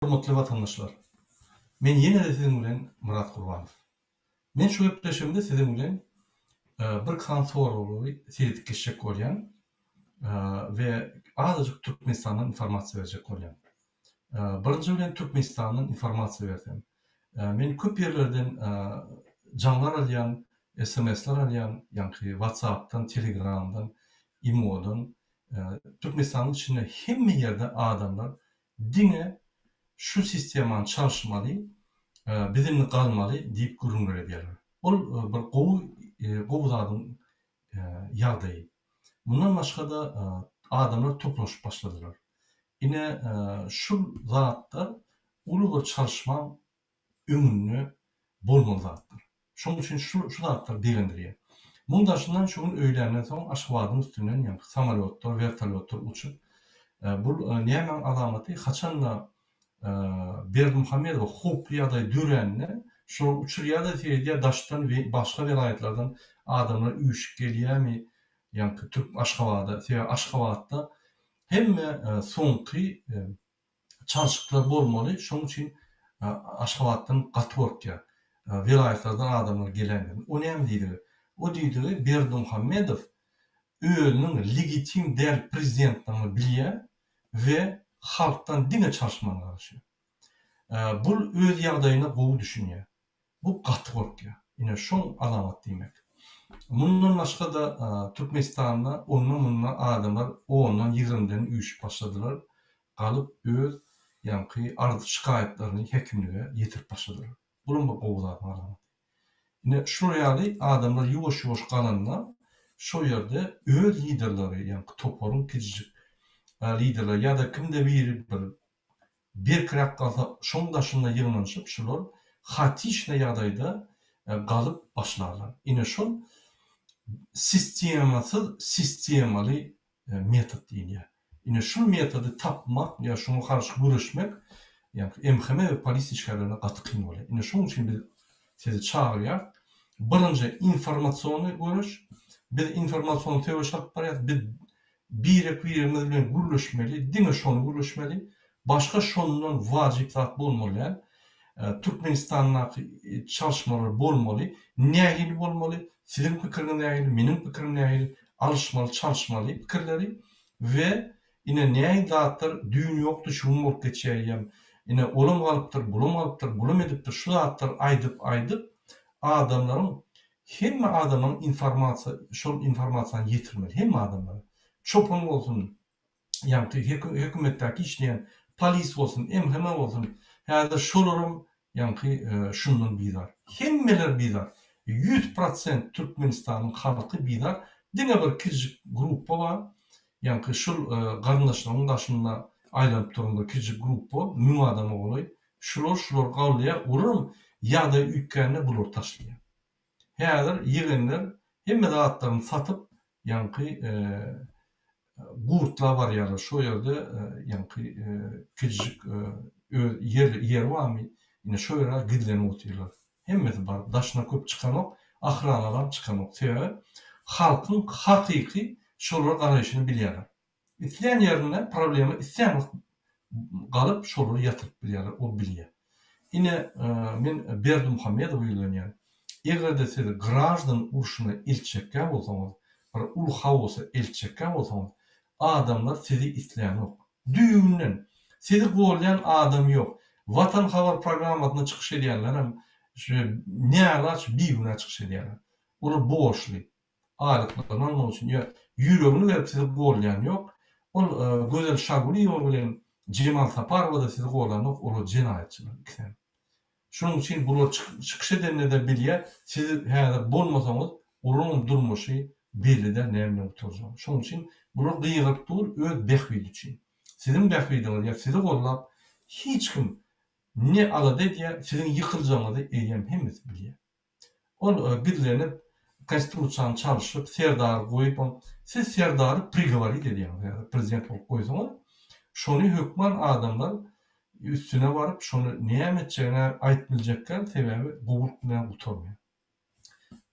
Hurmatly vatandaşlar, men ýene de siziň bilen Murat Gurbanow. Men şu gepleşimde siziň bilen bir kan sorawy seyredip geçjek bolýan we azajyk Türkmenistandan informasiýa berjek bolýan. Birinji bilen Türkmenistandan informasiýa berdim. Men köp ýerlerden jaňlar alýan, SMS-ler alýan, ýa-ni WhatsApp'tan, Telegram'dan, Imo'dan, Türkmenistanyň içinde hemme ýerde adamlar diňe şu sisteman çalışmaly, bizimle kalmaly diýip gurulma edýärler. Ol bir gowy zadyň ýagdaýy. Bundan başga da adamlar toplaşyp başladylar. Ine şu zatda uly bir çalışma öňünde bolmaly zatdyr. Şonuň üçin şu zatlar begendirýär. Mundaşyndan şuň öýlärden soň Aşgabatyň üstünden ýa-ni samolyotlar, vertolyotlar uçup bu näme alamaty haçanda Berdimuhammedow hoply ýagdaý dörenine şu uçurýar da diýär daşdan we başga vilayetlerden adamlar üýüşip gelýärmi ýa-ni Türk Aşgabatda hemme soňky çalışyklar bolmaly. Şonuň üçin Aşgabatdan Gatwork'a vilayetlerden adamlar gelýär. O näme diýdi? O diýdi Berdimuhammedow özüniň legitim däl prezidentligini bilýär we halktan diňe çalışmagy garaşýar. Bu öz ýagdaýyna gowy düşünýär. Bu Gatwork'a. Ine şoň alamat diýmek. Mundan başga da Türkmenistanda ondan adamlar 10-dan 20-den üýüşip başladylar. Galyp öz ýa-ni ardy şikaýetlerini hekimlige ýetirip başladylar. Bunun gowy alamat. Ine şu ýaly adamlar ýuwaş-ýuwaş galanda şu ýerde öz liderleri ýa-ni toparyň kijik liderler ýa-da kimde bir kirak kalsa şoňdaşynda ýygnanyşyp şular hatyşna ýagdaýda galyp başlarlar. Ine şol sistemaly metod diýilýär. Ine şu metody tapmak ýa şoňa karşı güreşmek ýa-ni MHM we polis işgärlerine gaty kyn bolýar. Ine şoň üçin biz sizi çağırýar. Birinji informasiýony görüş, biz informasiýony töweşip barýar, biz birek bilen gürleşmeli, diňe şonu gürleşmeli. Başka şonundan wajyp zat bolmaly. Türkmenistanyň çalışmalar bolmaly, nähili bolmaly, siziň pikiriňiz nähili, meniň pikirim nähili, alışmaly, çalışmaly pikirleri we ine nähili zatlar düýün ýokdy, şuň bolup geçýär. Ine olam galypdyr, bulam galypdyr, bulam edipdir, şu zatlar aýdyp adamlaryň hemme adamyň şol informasiýany ýetirmeli. Hemme adamlar. Çopan bolsun, ýa-ni hökümetdäki işleýän polis bolsun, MHM bolsun, häzir şolaryň ýa-ni şundan bizar. Hemmeler bizar. 100% Türkmenistanyň halky bizar. Diňe bir kijik gruppa bar. Ýa-ni şol garyndaşlaryň daşynda aýlanyp duran kijik gruppa, 1000 adam boly. Şular gawlýar, urum ýa-da üýtgänine bular taşlaýar. Häzir ýygynyr hemme zatlaryny satyp, ýa-ni gurtlar bar ýaly şu ýerde ýa-ni kijik yer barmy? Ine şu ýere gidlenip oturýarlar. Hemmesi bar, daşyna köp çykanok, ahranalar çykanok. Sebäbi halkyň hakyky şolara garaşyny bilýärler. Isleýän ýerine problema isleýän galyp şolary ýatyryp bilýärler, o bilýär. Ine men Berdimuhammedow ýylanýar. Egerde siz grajdan urşuna elçekkä bolsaňyz, bir ul hawasy elçekkä bolsaňyz, adamlar sizi isleýän ok. Düýünden sizi golýan adam ýok. Vatan habar programasyna çykyş edýärler hem nälaç bir güne çykyş edýärler. Olar boşly. Aýlyklardan almak üçin ýüregini berip sizi golýan ýok. Ol Gözel Şaguliýow bilen Jemal Saparow da sizi golýan ýok, olar jenaýatçylar. Şonuň üçin bular çykyş edende de bilýär, siz häzir bolmasaňyz olaryň durmuşy belli de näme oturjak. Şonuň üçin bular gyýyryp dur öz behwidi üçin. Siziň behwidiňiz ýa sizi gollap hiç kim ne alady diýe siziň ýykyljagyňyzy eýem hemmesi bilýär. Ol birlerini konstitusiýany çalışyp serdar goýup, siz serdary prigory edýäňiz, prezident bolup goýsaňyz, şonu hökman adamlar üstüne barıp şonu näme etjegine aýtmyljaklar, sebäbi gowruk bilen gutarmýar.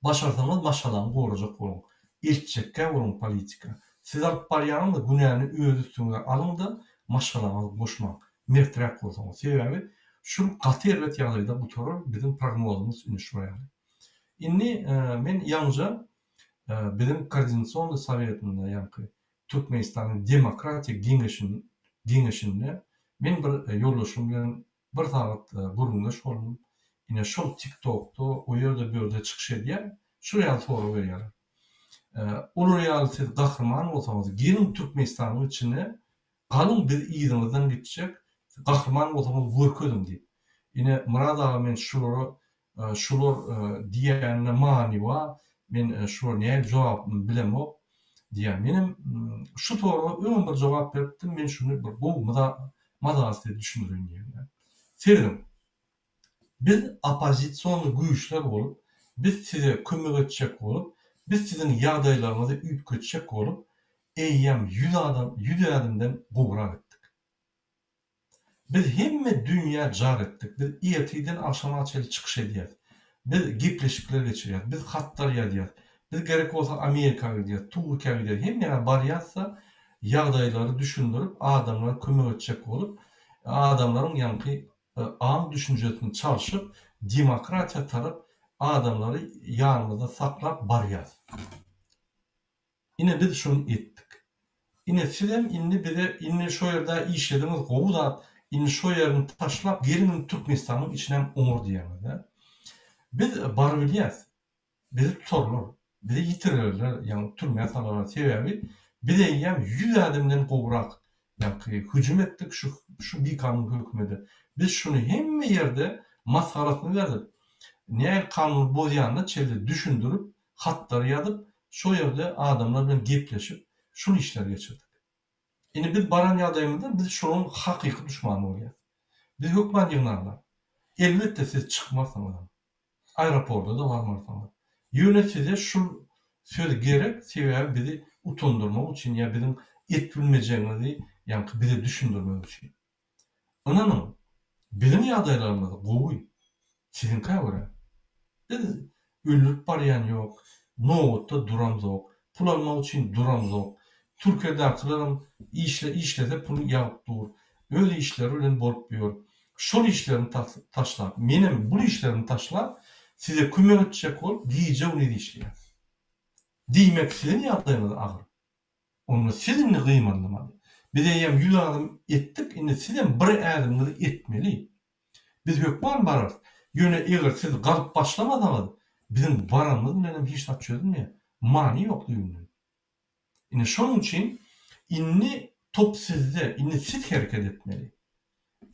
Başarsaňyz maşalany gowrajak boluň. Elçekkä boluň politika. Siz alyp barýanyňyz günäni öz üstüňize alyň da maşalanyňyzy boşmaň. mertrak bolsaňyz. Sebäbi şu gaty elbet ýagdaýda bu torar bizim prognozumuz ünüşýär. Inni men ýalňyja bizim Koordinasiýon Sowetinde ýa-ni Türkmenistanyň demokratik giňeşinde men bir ýoldaşym bilen bir sagat gurulmuş boldum. Ine şol TikTok'da o ýerde bir ýerde çykyş edýär. Şu ýaly soru berýär. Ulu realite gahrman bolsaňyz, gelin Türkmenistanyň içine galyň bir ýygyňyzdan gitjek, gahrman bolsaňyz görkezim diýip. Ine Murad aga men şular diýende many bar, men şular näme jogap bilemok diýär. Menim şu toruga öňe bir jogap berdim, men şunu bir bu mazasy düşündürýän diýär. Serdim. Biz opozisiýon güýçler bolup, biz size kömek etjek bolup, biz sizin ýagdaýlaryňyzy üýtgetjek bolup, eýýem 100 adamdan gowrak etdik. Biz hemme dünýä jar etdik. Biz ýetiden aşama çel çykyş edýär. Biz gepleşikler geçirýär. Biz hatlar ýazýar. Biz gerek bolsa Amerikaga gidýär, Turkiýaga gidýär. Hemme barýarsa ýagdaýlary düşündirip, adamlara kömek etjek bolup, adamlaryň ýa-ni am düşünjesini çalyşyp, demokratiýa tarap adamlary ýanymyzda saklap barýar. Ine biz şunu etdik. Ine sizem inni şo ýerde işlediňiz gowda, inni şo ýerini taşlap gelin Türkmenistanyň içinem oňur diýerler. Biz bar bilýäs. Bizi tutarlar, bizi ýitirirler, ýa-ni türmäge salarlar. Sebäbi biz eýýäm 100 adamdan gowrak ýa-ni hüjüm etdik şu bikanun hökümeti. Biz şunu hemme ýerde masgarasyny berdik. Näme kanun bozýandy çelde düşündirip, hatlar ýazyp, şo ýerde adamlar bilen gepleşip, şunu işler geçirdik. Ine biz baran ýagdaýymyzda biz şonuň hakyky düşmany bolýar. Biz hökümet ýygnarlar. Elbetde siz çykmasaňyz, aeroportda da barmasaňyz, ýöne size şu söz gerek, sebäbi bizi utandyrmak üçin ýa bizim etbilmejegimizi ýa-ni bize düşündirmek üçin. Onanyň bizim ýagdaýlarymyzda gowy, sizin käwre. Biz öldürip barýan ýok, nowatda duramzok, pul almak üçin duramzok. Türkiýedekilerim işlese pul ýagyp dur. Öyle işleri bilen bolup ýör. Şol işlerini taşlap, menim bu işlerini taşlap, size kömek etjek bolup, diýje ony işleýär. Diýmek sizin ýagdaýyňyz agyr. Onu sizinle gıymandamadı. Biz eýem 100 adam etdik, indi sizem bir adamly etmeli. Biz hökman barar. Ýöne eger siz galyp başlamasaňyz, bizim baramyz bilen hiç nat çözülmeýär. Many ýok diýildi. Indi şonuň üçin inni top sizde, inni siz hereket etmeli.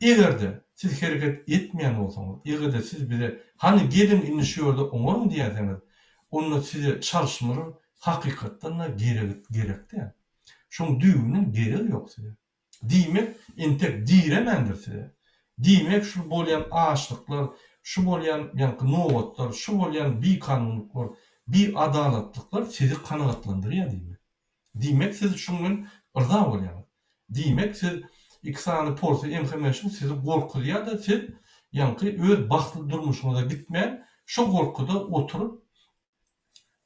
Egerde siz hereket etmeýän bolsaňyz, egerde siz bize hani gelin inni şu ýerde oňarym diýerseňiz, onu size çalışmalar hakykatdan da gerekdi. Şoň düýüniň gerek ýok size. Diýmek entek diýremendir size. Diýmek şu bolýan açlyklar, şu bolýan ýa-ni nowatlar, şu bolýan bikanunlyklar, bir adalatlıklar sizi kanagatlandyrýar diýmek. Diýmek siz şundan ırza bolýar. Diýmek siz ikisany porsi emhemeşin sizi gorkudýar da siz ýa-ni öz baxtly durmuşyňyza gitmän, şo gorkuda oturup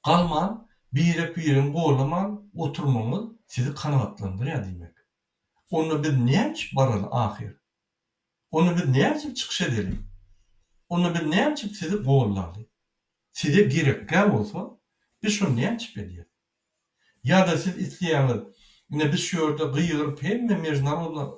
galman, birin golaman oturmaňyz sizi kanagatlandyrýar diýmek. Onu biz näçe barar ahir? Onu biz näçe çykyş edelim? Onu biz näçe sizi gollaly? Size gerekkä bolsa, biz şonu näçe edýär? Ya da siz isleýäňiz, ine biz şu ýerde gyýyryp hemme mejnarollar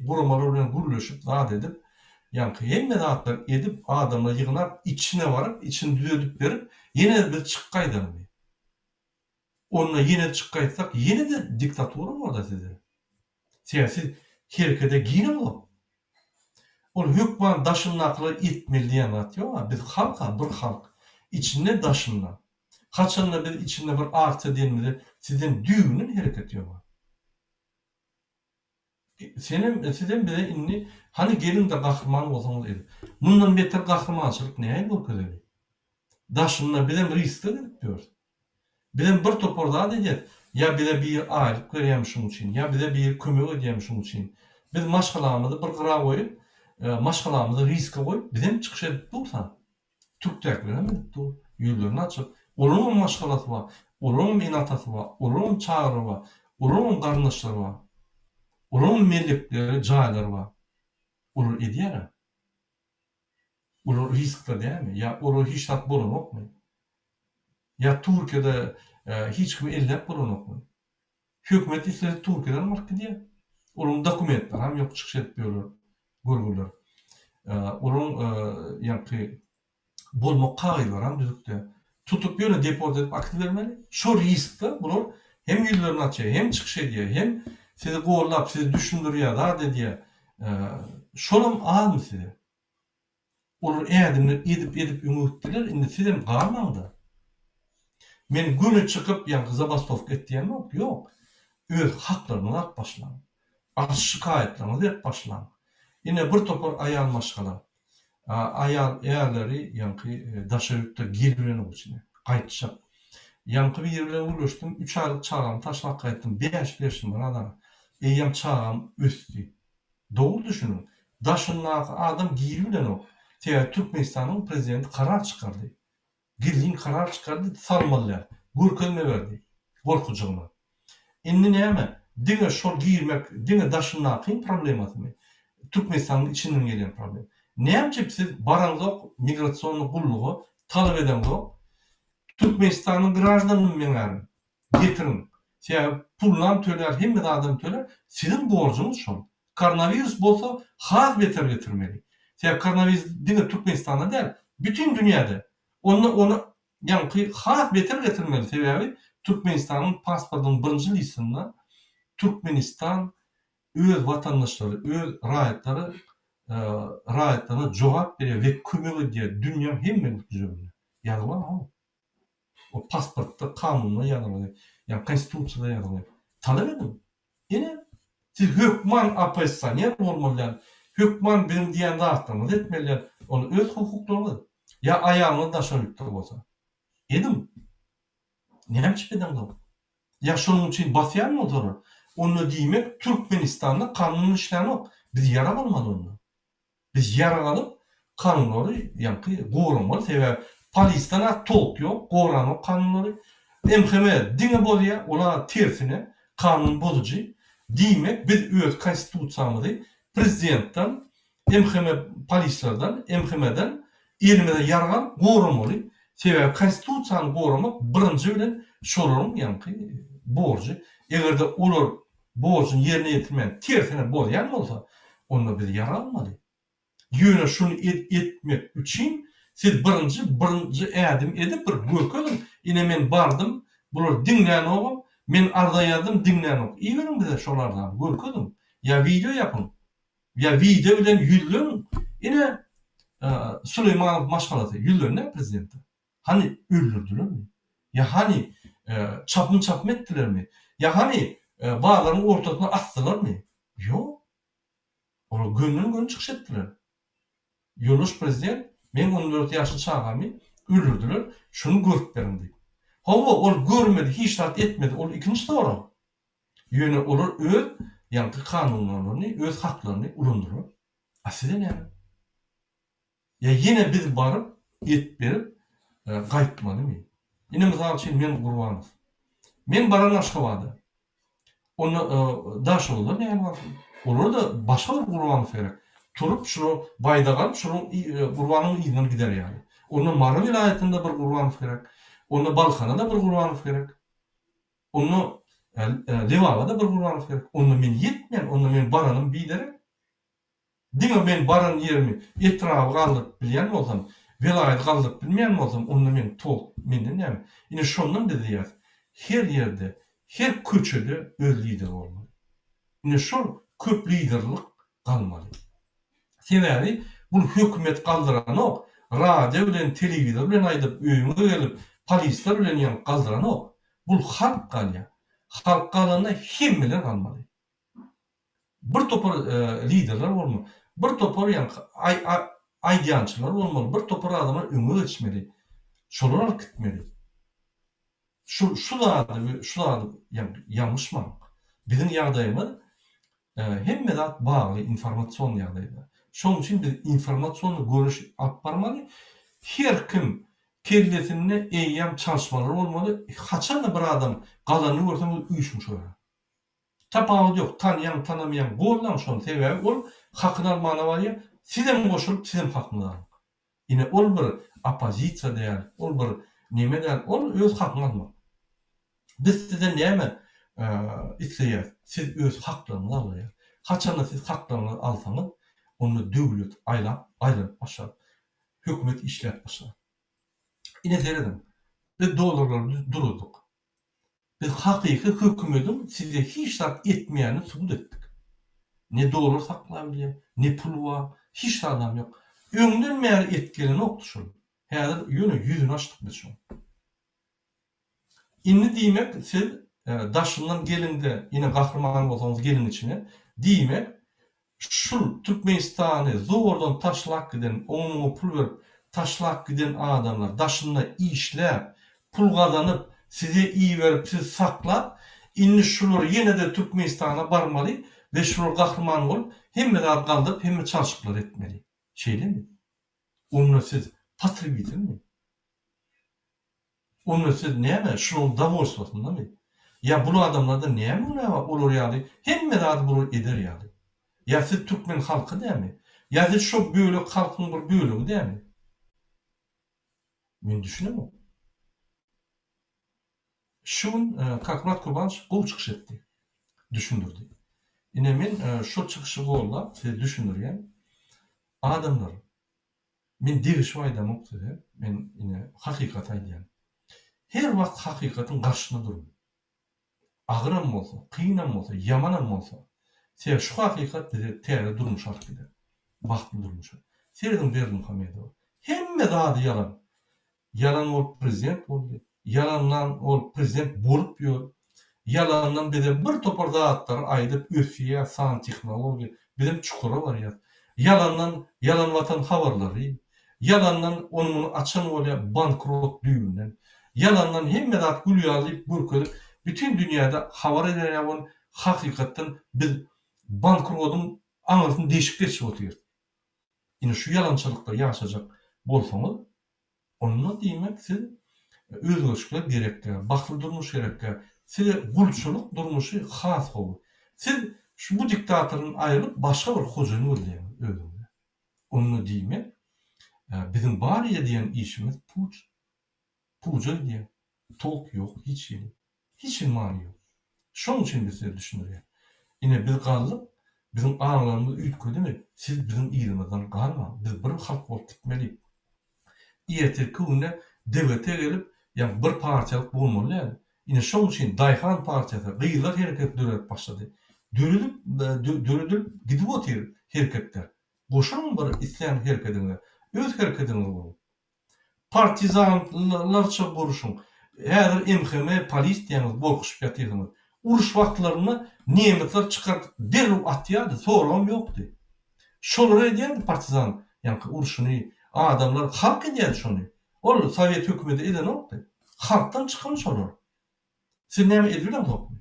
guramalar bilen guruluşyp zat edip, ýa-ni hemme zatlar edip adamlar ýygnap içine baryp, içini düzeltip berip, ýene biz çykgaýdan. Onunla ýene çykgaýsak, ýene de diktatura boldy size. Siýasy herekete giňe bol. Ol hökman daşynakly etmeli diýen zat ýok, biz halka bir halk içinde daşynlar. Haçanla bir içinde bir arta denmeli, sizin düğünün hareketi yok. Sizin bile inni, hani gelin de kahraman olsanız edin. Bundan beter kahramançılık neye görkezeli? Daşınla bilen riskli edip diyor. Bilen bir toporda diyeceğiz. Ya bile bir aylık vereyim şunun için, ya bile bir kömür edeyim şunun için. Biz maşgalamızı bir kıra koyup, maşgalamızı riske koyup, bilen çıkış edip dursa. Türk'teklerine mi edip dur? Yüllerini açıp, olumlu maşgalası var, olumlu inatası var, olumlu çağrı var, olumlu kardeşleri var, olumlu melekleri, cayları var. Olur edýär. Olur riskli diýärmi? Ya olur hiç tat bolanokmy? Ya Türkiýede hiç kim ellep bolanokmy? Hökümet ise Türkiýeden mark diýär. Onun dokumentler hem yok çıkış etmiyorlar. Gurgurlar. Onun ýa-ni bolmak kagylar hem düzükde. Tutup ýöne deport edip aktiv bermeli. Şo riskde bular hem ýüzlerini açýar, hem çykyş edýär, hem sizi gorlap, sizi düşündirýär da diýär. Şolam almy sizi. Olur ädimler edip ümütdiler, indi sizem galmaňda. Men güni çıkıp ýa-ni zabastovka etdiýän ýok. Öz haklaryny alyp başlaň. Şikaýetlerini berip başlaň. Ine bir topar aýal maşgala. Aýal ýerleri ýa-ni daşaýykda girbilen üçin gaýtjak. Ýa-ni bir ýerle ulaşdym, 3 aýlyk çagam taşlap gaýtdym, 5 ýaşym bar adam. Eýem çagam ösdi. Dogry düşünün. Daşynlaky adam girbilen ok. Türkmenistanyň prezidenti karar çykardy. Girdiň karar çykardy, salmalylar. Gürkelme berdi. Gorkujugyna. Indi näme? Diňe şol girmek, diňe daşynlakyň problemasymy? Türkmenistanyň içinden gelen problem. Näme siz baraňyz migrasiýony gullugy talap eden zok? Türkmenistanyň grajdanlygyny meňär. Getirin. Pullan töler, hemme adam töler. Sizin borcunuz şol. Koronavirus bolsa has beter getirmeli. Koronavirus diňe Türkmenistanda däl, bütün dünýäde. Onu ýa-ni has beter getirmeli. Sebäbi Türkmenistanyň pasportynyň birinji lisinde Türkmenistan öz vatandaşlary, öz raýatlaryna jogap berýär we kömek edýär dünýä hemme ýerinde. Ýalylan o pasportda kanunda ýalylan, ýa konstitusiýada ýalylan. Talap edin. Ine siz hökman oppositsioner bolmalylar, hökman bilen diýen zatlarynızı etmeliler. Onu öz hukuklaryny ya aýalyny daşaýykda bolsa. Edim. Näme çipeden ol? Ya şonuň üçin basýan motory. Onu diýmek Türkmenistanda kanun işläni biz ýaragalmaly onu. Biz ýaragalyp kanunlary ýa-ni goýramaly. Sebäbi polisdan tolk ýok, goýranyp kanunlary. MHM diňe bolýar, olar tersine kanun bozuji diýmek biz öz konstitusiýamyzy prezidentden, MHM polislerden, MHM'den elmede ýargan goýramaly. Sebäbi konstitusiýany goýramak birinji bilen şolaryň ýa-ni borjy. Egerde olar borjyny ýerine ýetirmän tersine bolýan bolsa, onda biz ýaralmaly. Ýöne şunu etmek üçin siz birinji ädim edip bir görkezin. Ine men bardym, bular diňlän ogam, men ardaýardım diňlän ok. Iýerin bize şolardan görkezin. Ya video yapın. Ya video bilen ýüzlän. Ine Süleymanov maşgalasy ýüzlän prezidenti. Hani öldürdülermi? Ya hani çapm etdilermi? Ya hani bağların ortasına attılarmı? Yok. Onu gönlünün çıkış ettiler. Yoluş prezident, men 14 ýaşly çagamy öldürdüler, şunu görüp berin diýip. Hawa ol görmedi, hiç tat etmedi, ol ikinji tora. Ýöne olar öz ýa-ni kanunlaryny, öz haklaryny ulundurur. Aslında näme? Ya yine biz barıp et berip gaýtmalymy? Ine mysal üçin men Gurbanow. Men baran Aşgabatda. Onu daşolar näme bar? Olar da başga bir Gurbanow gerek. Turup şunu Baýdagal, şunu Gurbanyň ýygyna gider ýaly. Onu Mara vilayetinde bir Gurbanow gerek. Onu Balkanada bir Gurbanow gerek. Onu Lewawada bir Gurbanow gerek. Onu men ýetmän, onu men baranym bileri. Diňe men baran ýerimi etrafy galdyp bilýän bolsam, vilayet galdyp bilmeýän bolsam, onu men tol menden näme? Ine şondan da diýär. Her ýerde, her köçede öz lider bolmaly. Ine şol köp liderlik galmaly. Sebäbi bu hökümet galdyran ok, radio bilen telewizor bilen aýdyp öýüňe gelip, polisler bilen ýa galdyran ok. Bu halk galýar. Halk galanda hemmeler galmaly. Bir topar liderler bolmaly. Bir topar ýa aýdýançylar bolmaly. Bir topar adamlar öňe geçmeli. Şolar gitmeli. Şu da ýalňyşmy? Biziň ýagdaýymyz hemme zat bagly informasiýon ýagdaýda. Şonuň üçin biz informasiýony görüş alyp barmaly. Her kim kellesinde eýýän çalışmalar bolmaly. Haçan da bir adam galanyny görsem uyuşmuş olar. Tapawut ýok, tanıyan, tanamayan bollan şonu sebäbi ol hakyny almana barýar, sizem goşulyp sizem hakyny alýar. Ine ol bir opozisiýa däl, ol bir neme däl, ol öz hakyny almak. Biz sizden näme isleýär? Siz öz haklaryňyzy alýar. Haçanda siz haklaryňyzy alsaňyz, onu döwlet aýlap başlar. Hökümet işläp başlar. Ine deredim. Biz dolarlar dururduk. Biz hakyky hökümetin size hiç zat etmeýänini subut etdik. Ne dolar saklaýar, ne pul bar, hiç adam ýok. Öňden mer etkileni okuşul. Häzir ýöne ýüzüni açdyk biz şoň. Inni diýmek siz daşyndan gelinde, ine gahrman bolsaňyz gelin içine diýmek şu Türkmenistany zordan taşlak giden, onuňa pul berip taşlak giden adamlar daşynda işläp, pul gazanyp, size iyi verip siz saklap, inni şular ýene de Türkmenistana barmaly ve şular gahrman bolup, hemme zat galdyp, hemme çalşyklar etmeli. Şeýlemi? Onu siz patriotizmmi? Onu siz näme? Şunu davoslasynda ya bu adamlarda näme olur ýaly? Hemme zat bunu eder ýaly. Ya siz Türkmen halky näme? Ya siz şu bölük halkyň bir bölügi näme? Men düşünemem. Şun Kakrat Kubanç gol çıkış etti. Düşündürdü. Ine men şu çıkışı golla size düşünürýän adamlar. Men degişi aýdamok diýip, men ine hakykat aýdýan. Her wagt hakykatyň garşyna durun. Agyram bolsa, kynam bolsa, yamanam bolsa, sen şu hakykat bize täze durmuş şart gider. Wagtly durmuş. Serden Berdimuhamedow. Hemme zady yalan. Yalan bolup prezident boldy. Yalandan ol prezident bolup ýör. Yalandan bize bir topar zatlar aýdyp ösiýär, san tehnologiýa, bizim çukura barýar. Yalandan yalan watan habarlary, yalandan onu açan bolýar bankrot düýünden. Yalandan hemme zat gülýarlyp bürkülip bütün dünýäde habar ederýär, hakykatdan biz bankrotun aňyrsyn deşik geçip otyr. Ine şu yalançylykda ýaşajak bolsaňyz, onu diýmek siz özgörçlük gerekdir, baklı durmuş gerekdir. Size gulçuluk durmuşu has olur. Siz şu bu diktatörün ayrılıp başka bir hocunu öldürün özünde. Onu diýmek, bizim bariýe diýen işimiz puç. Puça diýen. Tok yok, hiç ýeri. Hiç many yok. Şoň üçin biz düşünürýär. Ine biz galyp, bizim ağalarymız üýtkedimi? Siz bizim ýerimizden galma. Biz bir halk bolup gitmeli. Ýetir küne devlete gelip, yani bir parçalık bolmaly ýaly. Ine şoň üçin Daýhan partiýasy gyýlar hereket döredip başlady. Döredip gidip otyr hereketler. Goşan bir islam hereketine, öz hereketine bolup. Partizanlarça boruşun. Häzir MHM polis diýeniz bolguşyp ýatyrdylar. Uruş wagtlaryny nemetler çykarp derw atýardy, soram ýokdy. Şolar edýär partizan, ýani uruşuny adamlar halk edýär şonu. Ol Sovet hökümeti eden oldu. Halktan çıkan şolar. Siz näme edilýär hokmy?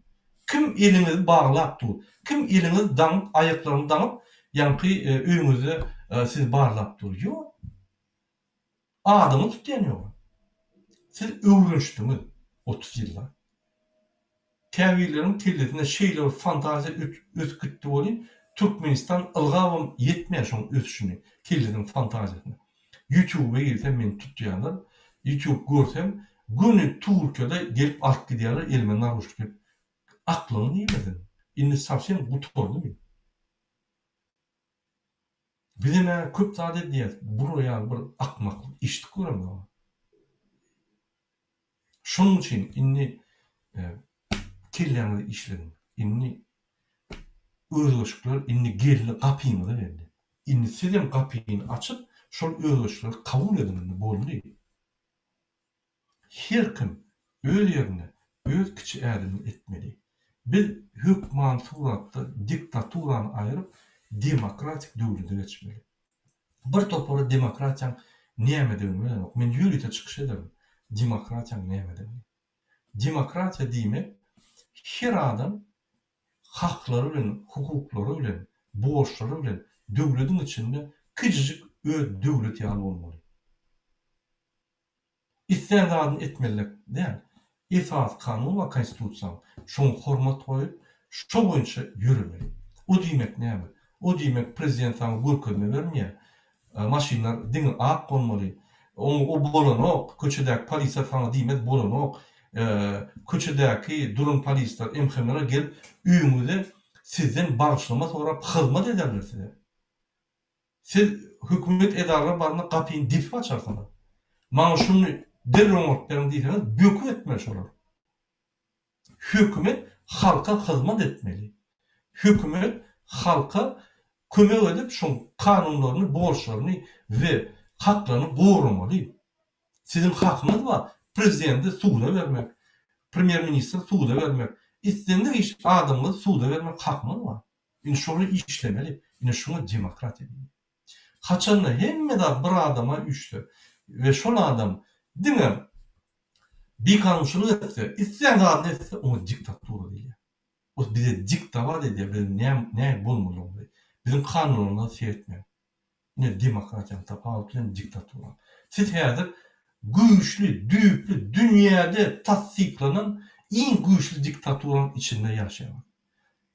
Kim elinizi bağlap dur? Kim elinizi danıp, ayaklarını danıp, ýanky öýüňizi siz bağlap dur? Ýok. Adamy tutýan ýok. Siz öwrünçdiňiz 30 ýyllar. Käwirleriň kelletine şeýle fantaziýa ötkütdi bolýan, Türkmenistan ılgabam yetmeýär şoň ösüşini, kelletiň fantaziýasyna. YouTube'a girsem men tutýanlar, YouTube görsem, günü Türkiýede gelip alyp gidýärler, elime naruş gelip. Aklyny ýemedin. Indi savsem gutordymy? Bizime köp zat edýär, buraya bir akmaklyk işlik göremem. Şoň üçin indi kelleňizi işledin. Indi özgörçlükler indi geldi gapyňyza berdi. Indi sizem gapyny açyp şol özgörçlükleri kabul edin boldy. Her kim öz ýerine öz kiçi ädimi etmeli. Biz hökman suratda diktaturany aýryp demokratik döwlete geçmeli. Bir topara demokratiýa näme diýmek? Men ýürüýte çykyş ederim. Demokratiýa näme diýmek? Demokratiýa diýmek her adam haklary bilen, hukuklary bilen, borçlary bilen döwletiň içinde küçücük öz döwlet ýaly bolmaly. İstediğini etmelilik değil. Esas kanun ve konstitusiyon. Şoň hormat koyup, Şo boýunça ýürümeli. O diýmek näme? O diýmek prezident sana görkezme bermeýär. Maşinlar diňe ak bolmaly. O bolanok, köçedäki polisiýa sana diýmez bolanok. Köçedäki durum polisler, emhemeler gelip üýüňizde sizden bagşlama sorap hyzmat ederler size. Siz hökümet edarlar barına gapyny dip açarsyňız. Maňa şunu derromotlaryň diýseniz, böküp etmeli şolar. Hökümet halka hyzmat etmeli. Hökümet halka kömek edip şu kanunlaryny, borçlaryny we haklaryny gorumaly. Sizin hakyňyz bar. Prezidenti suda vermek, premier ministr suda vermek, istendi iş adamı suda vermek hakyňyz bar. Indi şonu işlemeli. Indi şunu demokratiýa diýip. Haçanla hemme da bir adama üçtü. Ve şol adam diňe bir kanunçylyk etse, isleýän zat etse, o diktatura diýär. O bize diktaba diýär, biz näme bolmaly? Bizim kanunlarymyz seýetmek. Ne demokratiýa tapawutly diktatura. Siz häzir güýçli, düýüklü dünýäde tasdiklanan iň güýçli diktaturaň içinde ýaşaýar.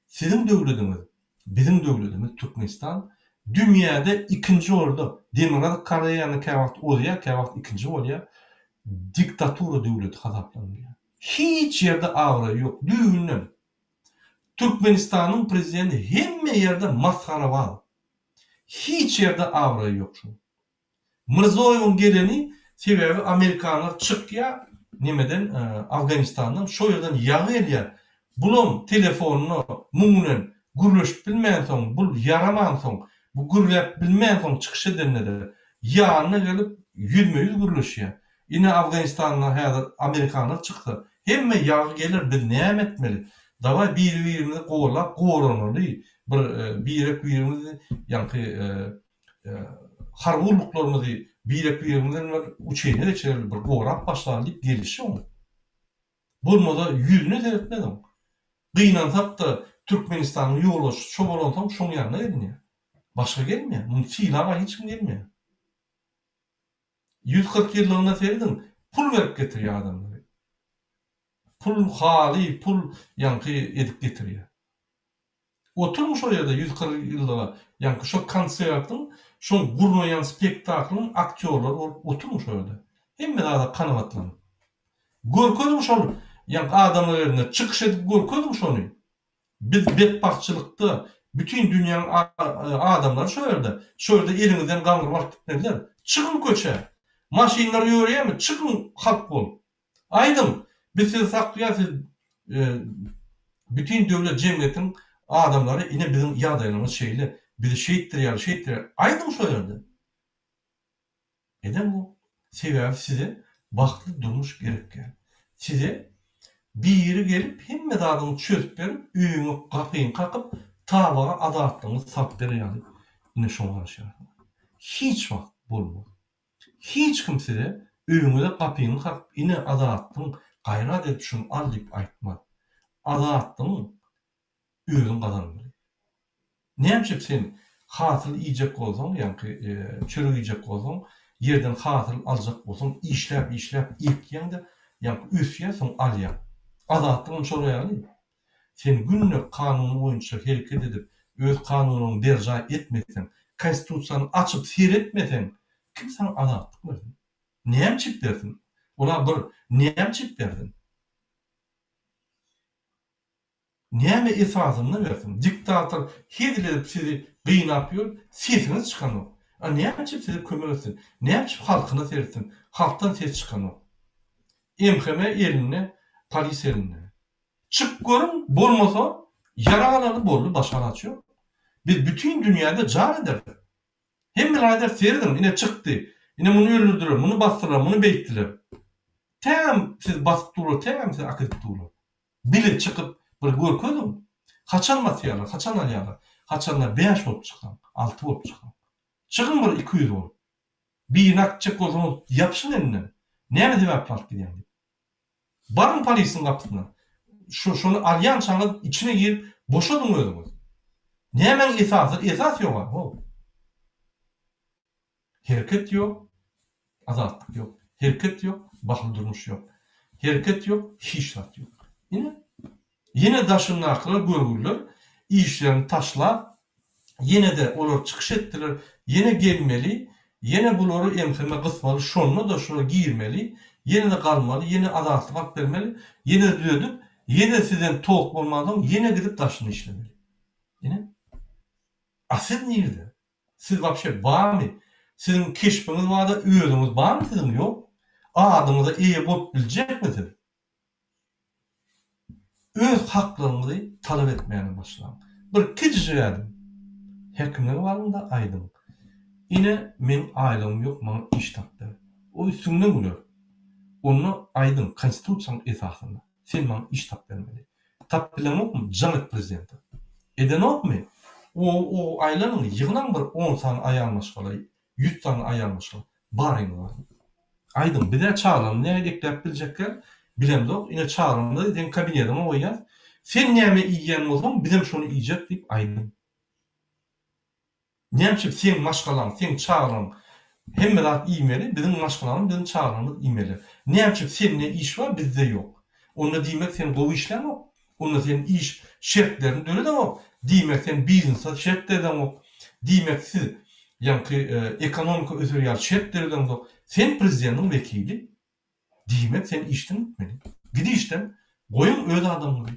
Sizin döwletiniz, bizim döwletimiz Türkmenistan dünýäde ikinji orada. Demokratik Koreýanyň käwagt olýar, käwagt ikinji bolýar. Diktatura döwleti hasaplanýar. Hiç ýerde awra ýok. Düýünden Türkmenistanyň prezidenti hemme ýerde maskara bar. Hiç ýerde awra ýok şu. Mirzoýewiň geleni sebebi Amerikanlar çykýar nimeden Afganistandan şo ýerden ýagy elýär. Bulum telefonuny muňuny gürleşip bilmeýän soň, bul yaraman soň, bu gürlep bilmeýän soň çykyş edenler ýanyna gelip yüzme-yüz gürleşýär. Ine Afganistandan häzir Amerikanlar çykdy. Hemme ýagy gelir, biz näme etmeli? Daway bir-birimizi gowlap, gowranaly. Bir-birimizi ýa-ni harwurluklarymyzy bir-birimizden uçeýne geçerli bir gowrap başlaryp gelişi. Bolmada ýüzüne seretmedim. Gynansak da Türkmenistanyň ýolbaşy şo bolansoň şoň ýanyna gelýär. Başga gelmeýär. Muny çyýlaga hiç kim gelmeýär. 140 ýyllygyna serdim, pul berip getirýär adamlar. Pul hali, pul ýanky edip getirýär. Oturmuş o ýerde 140 ýyllyga, ýanky şo konsertiň, şo gurmayan spektaklyň aktyorlar oturmuş o ýerde. Hemme da kanawatlanıp. Görkezim şol, ýanky adamlar ýerine çykyş edip görkezim şonu. Biz betbaççylykda bütün dünýäniň adamlary şo ýerde, şo ýerde eliňizden galyp wagt gitmediler. Çykyn köçe. Maşinlar ýöreýärmi? Çykyn halk bol. Aýdym, biz sizi saklaýar, siz bütün döwlet jemgyýetiň adamlary ine bizim ýagdaýlarymyz şeýle, bizi şeýitdirýär. Aýdym şo ýerde. Edem bu. Sebebi size baklı durmuş gerekýär. Size bir ýeri gelip hemme adamı çözüp berip, üýüňi gapyny kakyp, tabaga adatlygyňy sap berýär. Ine şoňa ýaşar. Hiç wagt bolmaz. Hiç kim size üýüňize gapyny kakyp, ine adatlyň gaýrat edip şunu al diýip aýtmaz. Adatlyň özüň gazanmaly. Näçe sen hasyl iýjek bolsaň, ýa-ni çörek iýjek bolsaň, yerden hasyl aljak bolsaň, işläp ilkýände, ýa-ni üsýärsiň alýar. Adatlyň şol ýaly. Sen günlük kanun boýunça hereket edip, öz kanunyny derja etmekden, konstitusiýany açyp seretmeden, kim sana adatlyk berdi? Näme çip berdin? Ola bir näme çip berdin? Näme esasyny berdin? Diktator hedilip sizi gynap ýör, sesiniz çykan. Näme çip sizi kömek etsin? Näme çip halkyna seretsin? Halktan ses çykan. Emheme eline, polis eline. Çık görün, bolmasa yaralaly boldy başara açýar. Biz bütün dünýäde jar ederdik. Hemme radar serdim, ine çykdy. Ine muny öldürdiler, muny basdylar, muny beýtdiler. Täm siz basyp durlar, täm siz akyp durlar. Bile çykyp bir görkezim. Haçan materiýalar, haçan alýarlar. Haçanlar 5 bolup çykan, 6 bolup çykan. Çykyn bir 200 bolup. Bir nakçyk bolsaň ýapşyn elinden. Näme diýip aýtmak diýen. Barın polisiň gapysyna. Şonu alýan çaňy içine girip boşadyň özüňiz. Näme esas ýok. Hereket ýok, azatlyk ýok. Hereket ýok, bakly durmuş ýok. Hereket ýok, hiçlat ýok. Ine Yine daşın akıla görgüler, işlerini taşla, yine de olar çıkış ettiler, yine gelmeli, yine buları emkime kısmalı, şonuna da şuna giyirmeli, yine de kalmalı, yine adatlık hak vermeli, yine de dödüp, yine sizden toğuk olmadan, yine gidip taşını işlemeli. Yine, asil nerede? Siz vapşe bağ mı? Sizin keşfiniz var da üyediniz bağ mı sizin yok? Adımı iyi bulup bilecek misin? Öz haklarını talep etmeye başladım. Bir kişi verdim. Hekimler varında aydım. Yine men ailem yok, bana iş tapdı. O üstünden buluyor. Onu aydın, konstitusiyon esasında. Sen bana iş tap vermeli. Tap bilen yok mu? Canet prezidenti. Eden yok mu? O ailenin yığınan bir 10 tane ayarmış kalayı, 100 tane ayarmış kalayı. Barayın var. Aydın, bir de çağıralım. Ne eklep bilecekler? Bilem de yok. Yine çağıralım da den kabinetime koyacağız. Sen neyme iyiyen olsan, bizim şunu yiyecek deyip aydın. Näçe sen maşgalan, sen çağıran hemme zat iýmeli, bizim maşgalan, bizim çağıranymyz iýmeli. Näçe sende iş var, bizde yok. Onda diýmek sen gowy işlemok. Onda sen iş şertlerini döredemok. Diýmek sen biznesa şertlerden ok. Diýmek siz ýa-ni ekonomik özürýär şertlerden ok. Sen prezidentiň wekili. Diýmek sen işden gitmeli. Gidi işden goýun öz adamlygy.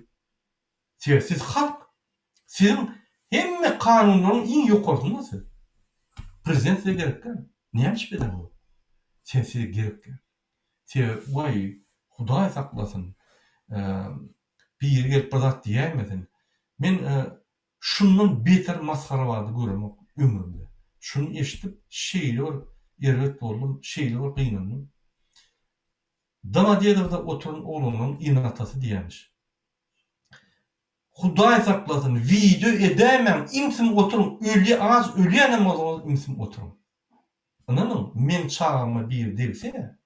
Siz halk, sizin hemme kanunlaryň iň ýokarysy nasıl? Prezident size gerekli. Niyemiş bir de bu? Sen size gerekli. Sen vay Hudaý saklasın. Bir yere gelip badat diyemedin. Men şundan beter maskara vardı görem ömrümde. Şunu eşitip şeyler yervet oldum, şeyler kıynandım. Dama diýerler da oturun oğlunun inatası diýermiş. Hudaý saklasın, video edemem, imsim oturun, ölü ağaç, ölüyenem o zaman imsim oturun. Anladın? Men çağıma bir derse,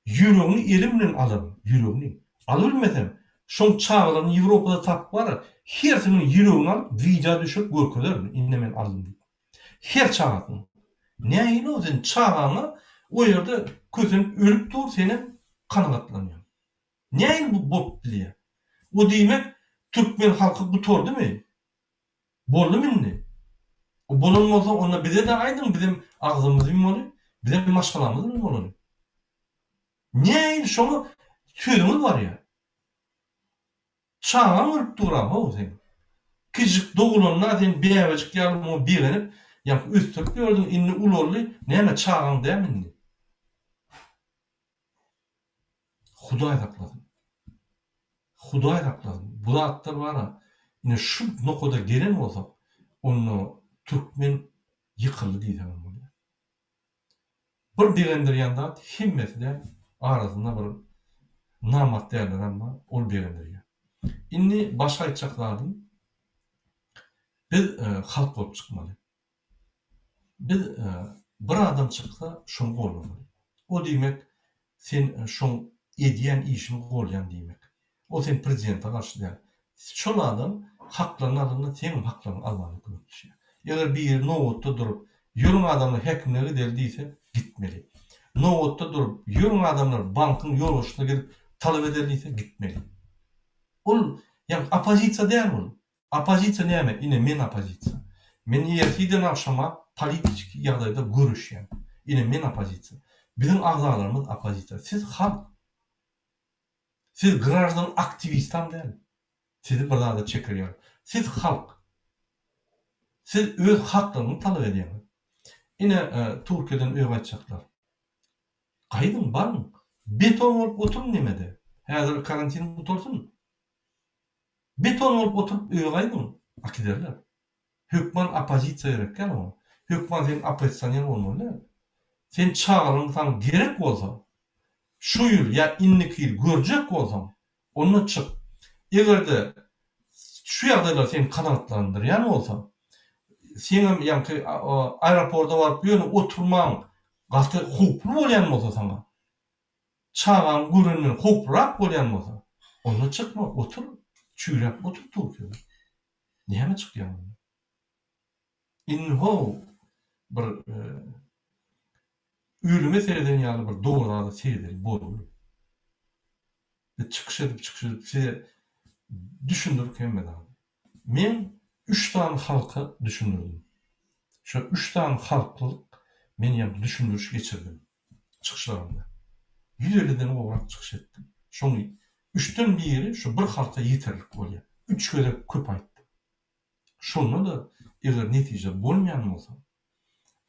yüreğini elimle alırım, yüreğini. Alabilmesem, şon çağların Avrupa'da tap var, hersinin yüreğini alıp, vida düşüp görkelerim, inne men aldım deyip. Her çağatın. Näýini o sen çağana, o yerde közün ölüp dur, senin kanıgatlanıyor. Näýini bu bop bilýär? O diýmek, Türkmen halkı bu tor değil mi? Boldy minni. O bolanmasa ona bize de aydın, bizim ağzımız bilmeli, bizim maşgalamız bilmeli. Näýil şonu sözümüz var ya. Çağan ölüp duram o sen. Kicik doğulanlar sen beýabajyk ýalym o beýlenip, ýa üstürk gördüň inni ulorly, näme çağan dämindi. Hudaý saklasın. Hudaý saklasın. Bu zatlar bara, ine şu nokada gelen bolsa, onu Türkmen yıkıldı diýdim. Bir diýendir ýanda himmeti de arasynda bir namat däler amma ol diýendir. Inni başga aýtjaklaryň biz halk bolup çykmaly. Biz bir adam çyksa şonu bolmaly. O diýmek sen şoň edýän işini bolýan diýmek. O sen prezidente garşy däl. Şol adam haklaryny alanda sen haklaryny almaly görüşýär. Eger bir nowatda durup ýürüň adamlar hekimleri del diýse gitmeli. Nowatda durup ýürüň adamlar bankyň ýoluşyna gelip talap eder diýse gitmeli. Ol ýa opozisiýa däl ol. Opozisiýa näme? Ine men opozisiýa. Men ýerden akşama politik ýagdaýda görüşýän. Ine men opozisiýa. Bizim agzalarymyz opozisiýa. Siz halk. Siz grajdan aktivistam däl. Sizi bir zada çekirýär. Siz halk. Siz öz haklaryny talap edýäňiz. Ine Türkiýeden öýe aýtjaklar. Gaýdym barmy? Beton bolup oturun nemede? Häzir karantin otursun. Beton bolup oturup öýe gaýdym. Akiderler. Hökman opozisiýa gerekken o. Hökman sen opozisiýoner bolmaly. Sen çağırın sana gerek bolsa, şu ýyl ýa inniki ýyl görjek bolsaň, onu çık. Egerde şu ýagdaýda sen kanagatlandyrýan bolsa, senem ýa-ni aeroportda baryp ýöne oturmaň gaty hukukly bolýan bolsa sana, çağan görünen hukukrak bolýan bolsa, onu çykma, otur, çüýrep otur Türkiýede. Näme çykýan? Inho bir ürüme sereden ýaly bir dogurada seyredil bolur. Çıkış edip size düşündürüp hemme da. Men 3 tane halka düşündürdüm. Şu 3 tane halklık men ýa düşündürüş geçirdim çıkışlarımda. 150'den oğrak çıkış etdim. Şonu 3'ten biri şu bir halka yeterlik bolýar. 3 göre köp aýtdy. Şonu da eger netije bolmaýan bolsa,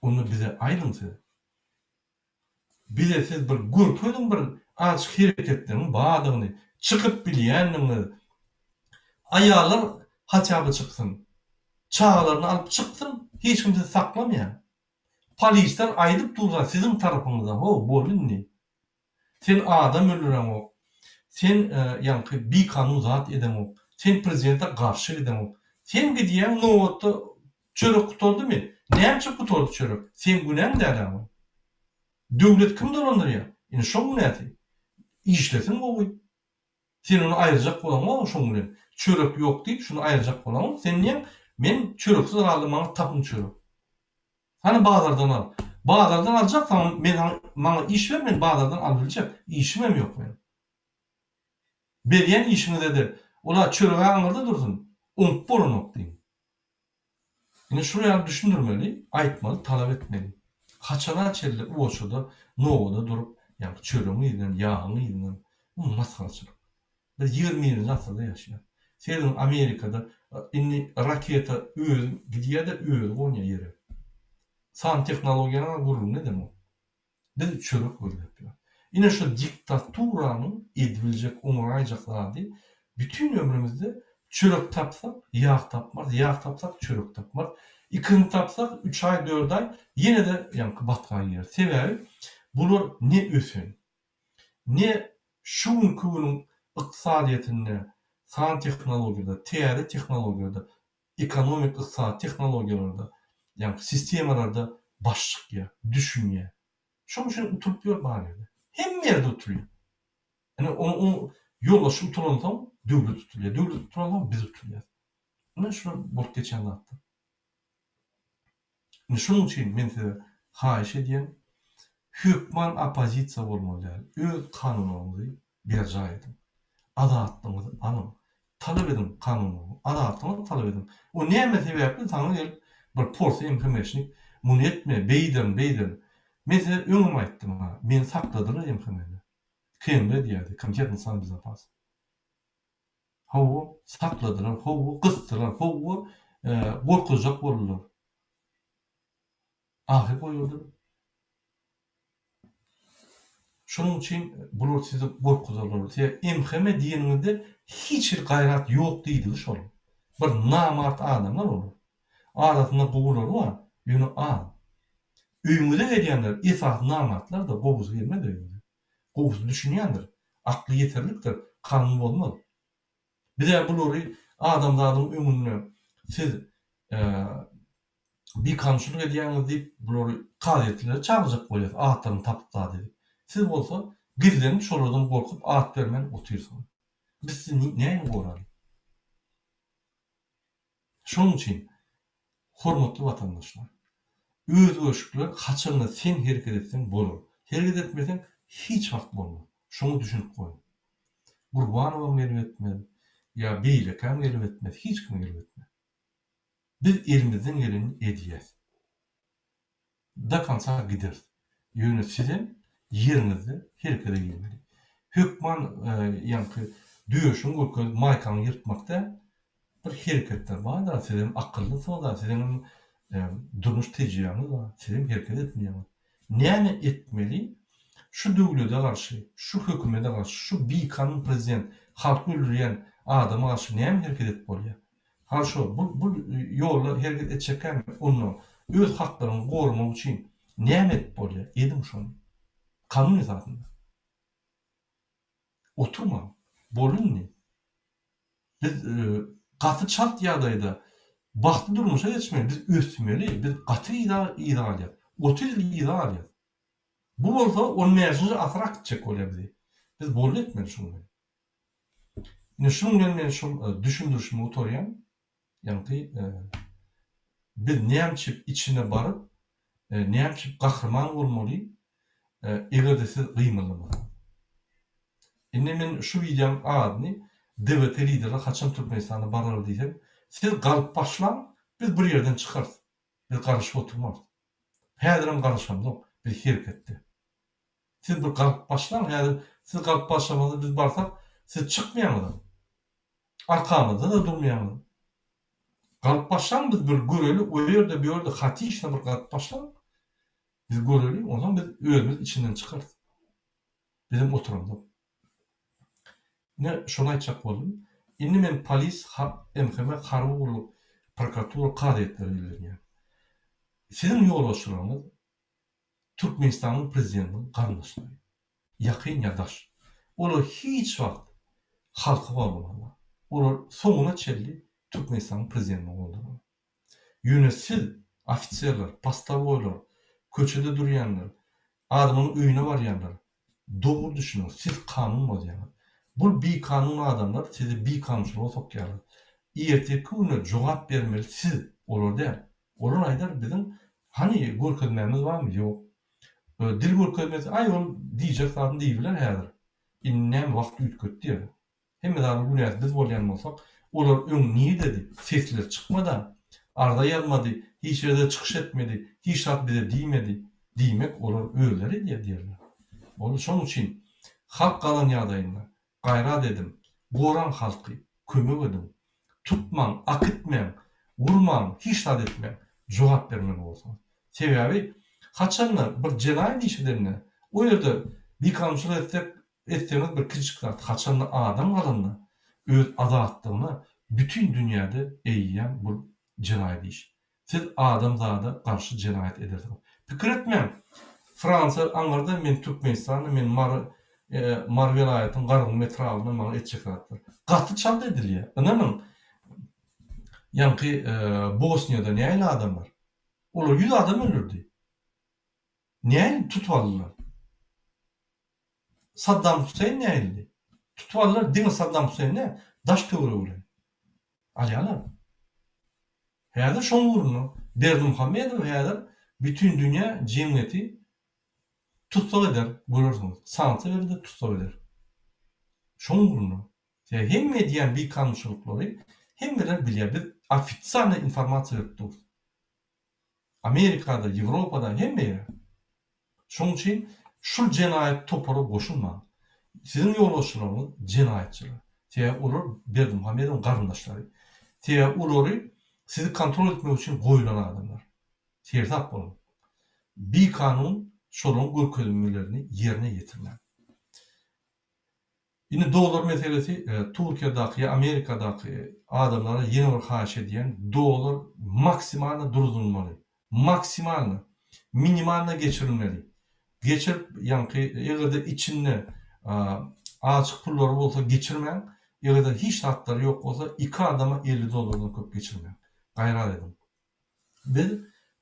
onu bize aýrynty. Bize siz bir gurpyň bir açyk hereketlerini badygyny çykyp bilýänini aýalar haçaby çyksyn. Çağlarını alıp çyksyn, hiç kimse saklamaýar. Polisler aýdyp dursa sizin tarapyňyzdan, "Ho, bolundy. Sen adam öldüren o. Sen ýa-ni bir kanun zat eden o. Sen prezidente garşy eden o. Sen gidýän nowatda çörek tutuldymy? Näçe tutuldy çörek? Sen günäň dälami? Döwlet kim dolandyrýar? Ine şo günäti. İşlesin gowy. Sen onu aýyrjak bolan şo bilen. Çörek ýok diýip şunu aýyrjak bolan. Sen niýe men çöreksiz almagy tapyn çörek. Hani bazardan al. Bazardan alacaksan men maňa iş ver, men bazardan alabiljek. İşim hem ýok benim. Berýän işini dedi. Ola çöregi aňyrda dursun. Unup bolanok diýin. Ine şuraya düşündürmeli, aýtmaly, talap etmeli. Haçana çelle uoçuda, nowada durup, ýa çöreğini ýeden, ýagyny ýeden, bu maskarçylyk. Biz 20-nji asyrda ýaşaýar. Senin Amerikada inni raketa öz gidýär de öz goňa ýere. San teknologiýanyň gurumy ne demek? Biz çörek öldürýär. Ine şu diktaturanyň ediljek oňaýjaklary bütün ömrümizde çörek tapsak, ýağ tapmaz, ýağ tapsak, çörek tapmaz. İkini tapsak 3 ay, 4 ay ýene de ýa-ni batgan ýer. Sebäbi bular ne ösen, ne şu günüň ykdysadyetinde, san teknologiýada, täze teknologiýada, ekonomik ykdysat teknologiýalarda, ýa-ni sistemalarda başlyk ýa, düşünýär. Şoň üçin uturup ýör barýar. Hemme ýerde oturýar. Ene o ýoldaşy oturalsam, döwlet oturýar. Döwlet oturalsam, biz oturýar. Men şunu bolup geçen zatdy. Şoň üçin men size haýyş edýän, hökman opozisiýa bolmaly. Öz kanunyňyzy berjaýdy. Adatlyňyzy alın. Talap edin kanunyny. Adatlyňyzy talap edin. O näme sebäpli taňy gelip bir porsiýa information muny etme, beýden. Men size öňüm aýtdym ha. Men sakladylar informasiýony. Kimde diýdi? Komitet insan bizapasy. Hawa sakladylar, hawa gysdylar, hawa gorkujak boldular. Ahy goýuldy. Şonuň üçin bular sizi gorkuzalar. MHM diýeninde hiç bir gaýrat ýok diýdi şol. Bir namart adamlar olur. Arasynda gowular bar, ýöne öýüňde edýänler, esas namartlar da gowuz gelmedi öýüňde. Gowuz düşünýändir. Akly ýeterlikdir, kanun bolmaly. Bir de bulary adamlaryň öňüne siz bir kanşylyk edýäňiz diýip bulary gazetleri çagyrjak bolýar, atlaryny tapyplar diýip. Siz bolsa gizlenip şolardan gorkup at bermen oturýarsyňyz. Biz sizi näme gorary? Şoň üçin hormatly watandaşlar, öz öşükler haçanda sen hereket etsen bolar. Hereket etmesen hiç wagt bolmaz. Şonu düşünüp goýun. Gurbanowa gelip etmedi. Ya beýlekam gelip etmedi. Hiç kim gelip etmedi. Biz elimizden geleni edýäs. Da kansa gider. Ýöne sizin ýerinizde hereket edilmeli. Hökman ýa-ni düýüşüň gurky maýkany ýyrtmakda bir hereketler bar. Sizin akyllysyňyz, sizin durmuş tejribeňiz bar. Sizin hereket etmeýäňiz. Näme etmeli? Şu döwlete garşy, şu hökümete garşy, şu bir kanun prezident, halk öldürýän adama garşy näme hereket etip bolýar? Haşo, bu ýolda hereket etjekkämi? Onu öz haklaryny gorumak üçin näme etip bolýar? Edim şonu. Kanun esasında. Oturma. Bolunny. Biz gaty şart ýagdaýda bagty durmuşa geçmeli. Biz ösmeli. Biz gaty ýa-da 30 ýyl ýa-da. Bu bolsa 15-nji asra gitjek bolýar bizi. Biz bol etmeli şunu. Ine şunu men şu düşündürüşme oturýan, ýa-ni biz näçip içine baryp, näçip gahrman bolmaly, egerde siz gymylmaly. Ine men şu videom adyny devlet liderler haçan Türkmenistan'a barar diýsem, siz galyp başlan, biz bir yerden çıkarız. Biz garşyp oturmaz. Häzirim garşamaz, biz herketde. Siz bir galyp başlan, häzir siz galyp başlamazy biz barsak, siz çykmaýanlar. Arkamızda da durmaýanlar. Galyp başlan biz bir göreli, o ýerde bir ýerde haty işine bir galyp başlan, biz göreli, ondan biz özümüz içinden çıkarız. Bizim oturamda. Ne şuna aýtjak boldum. Indi men polis, MHM, Harwurlu, prokuratura kadetleri bildirýär. Sizin ýolbaşçylaryňyz Türkmenistanyň prezidentiniň garyndaşlary. Ýakyn ýardaş. Olar hiç wagt halky bolmaýar. Olar soňuna çelli Türkmenistanyň prezidentini boldylar. Ýöne siz ofisiýerler, postavoýlar, köçede durýanlar, adamyň öýüne barýanlar. Dogry düşünün, siz kanun bozýanlar. Bu bir kanun adamlar sizi bir kanunçuluğa sokýarlar. Erteki güne jogap bermeli siz olar däl. Olar aýdar bizim hani görkezmemiz barmy? Ýok. Dil görkezmesi ay ol diýjek zatyn diýbiler häzir. Innem wagt ütkötdi ýa. Hemmedany günäs biz bolýan bolsak, olar öň niýe dedi? Sesler çykmadan, arda ýalmady, hiç ýerde çykyş etmedi, hiç zat bize diýmedi. Diýmek olar öýleri diýerler. Ol şoň üçin halk galan ýagdaýynda gaýrat edim. Goran halky kömek edin. Tutman, akıtmayan, vurman, hiç zat etmeň, jogap bermeli bolsaň. Sebebi haçanlar bir jenaýat işlerine, o ýerde bir kanunçylyk etseňiz bir kiçik zat, haçanlar adam galanna, öz azatlygyny bütün dünýäde eýýän bu jenaýat iş. Siz adam zada garşy jenaýat edersiňiz. Pikir etmeň. Fransa aňyrda men Türkmenistany, men Mar welaýatynyň gargy metralyny maňa etjek zatlar. Gaty çald edilýär. Inamyň ýanky Bosniýada näýe adamlar? Olar 100 adam öldürdi. Näýe tutwalylar? Saddam Hüseyin näýeldi? Tutwalylar diňe Saddam Hüseyin'e daş töwre bilen. Alýalar. Häzir şoň urunu Berdimuhammedow häzir bütün dünýä jemgyýeti tutsak eder, görürsüňiz. Sanksiýa berdi, tutsak eder. Şoň urunu. Hemme diýen bir kanunçylyklary hemmeler bilýär. Biz ofisiýal informasiýa berdik. Amerikada, Ýewropada hemme ýere. Şoň üçin şu jenaýat topara goşulma. Sizin ýolbaşçylaryňyz jenaýatçylar. Olar Berdimuhammedowyň garyndaşlary. Olary sizi kontrol etmek üçin goýulan adamlar. Sertap bolun. Bir kanun şolun görkezmelerini yerine getirmeli. Indi dolar meselesi Türkiýedaky, Amerikadaky adamlara ýene bir haýyş edýän dolar maksimalna durdurulmaly. Maksimalna, minimalna geçirilmeli. Geçirip ýanky egerde içinde açyk pullar bolsa geçirmeň, egerde hiç hatlary ýok bolsa 2 adama $50 köp geçirmeň. Gaýrat edin. Biz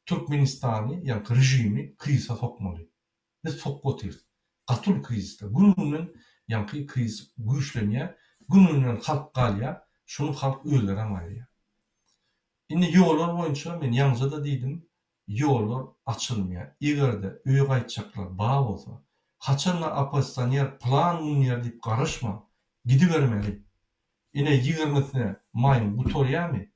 Türkmenistany ýa rejimi kriza sokmaly. Biz sokgotyr. Gatul krizde. Gününden ýanky kriz güýçlenýär. Gününden halk galýar. Şunu halk öldüremýär. Indi ýollar boýunça men ýalňyza da diýdim. Ýollar açylmaýar. Egerde öýe gaýtjaklar ba bolsa, haçanlar opozisiýer plan ýer diýip garaşma. Gidibermeli. Ine 20-sine maýyň butorýarmy?